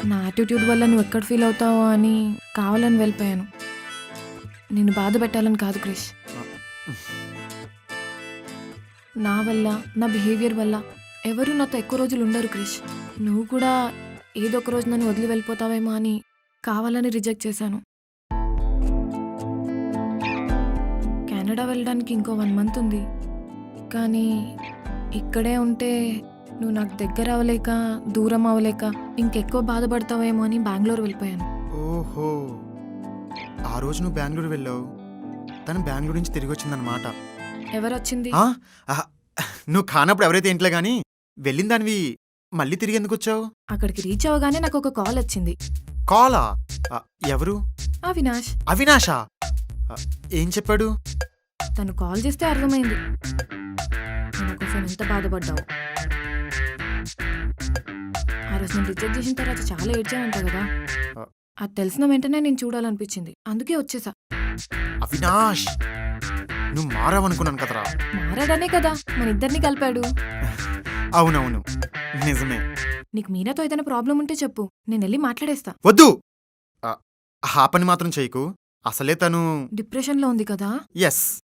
నా యాటిట్యూడ్ వల్ల నువ్వు ఎక్కడ ఫీల్ అవుతావో అని కావాలని వెళ్ళిపోయాను. నిన్ను బాధ పెట్టాలని కాదు క్రిష్. నా వల్ల, నా బిహేవియర్ వల్ల ఎవరు నాతో ఎక్కువ రోజులు ఉండరు క్రిష్. నువ్వు కూడా ఏదో ఒక రోజు నన్ను వదిలి వెళ్ళిపోతావేమో అని కావాలని రిజెక్ట్ చేశాను. కెనడా వెళ్ళడానికి ఇంకో 1 మంత్ ఉంది. కానీ ఇక్కడే ఉంటే నువ్వు నాకు దగ్గర అవ్వలేక, దూరం అవ్వలేక ఇంకెక్కువ బాధపడతావేమో అని బెంగళూరు వెళ్ళిపోయాను. ఓహో, ఆ రోజు నువ్వు బెంగళూరు వెళ్ళావు, తను బెంగళూరు నుంచి తిరిగి వచ్చిందనమాట. ఎవరొచ్చింది? నువ్వు కానప్పుడు ఎవరైతే ఇంట్లో గానీ వెళ్ళిన దానివి మళ్ళీ తిరిగి ఎందుకు వచ్చావు? అక్కడికి రీచ్ అవ్వగానే నాకు ఒక కాల్ వచ్చింది. కాలా? ఎవరు? అవినాష్. అవినాషా? ఏం చెప్పాడు? తను కాల్ చేస్తే అర్థమైంది నా కోసం ఎంత బాధపడ్డావు. ఆ రోజు నేను రిజెక్ట్ చేసిన తర్వాత చాలా ఏడ్చానంట కదా. అది తెలిసిన వెంటనే నేను చూడాలనిపించింది, అందుకే వచ్చేసా. అవినాష్, నువ్వు మారావనుకున్నాను కదరా. మారాడనే కదా మన ఇద్దరిని కలిపాడు. అవునవును, నిజమే. నీకు మీనాతో ఏదైనా ప్రాబ్లం ఉంటే చెప్పు, నేను వెళ్ళి మాట్లాడేస్తా. వద్దు, ఆ పని మాత్రం చేయకు. అసలే తను డిప్రెషన్లో ఉంది కదా. ఎస్,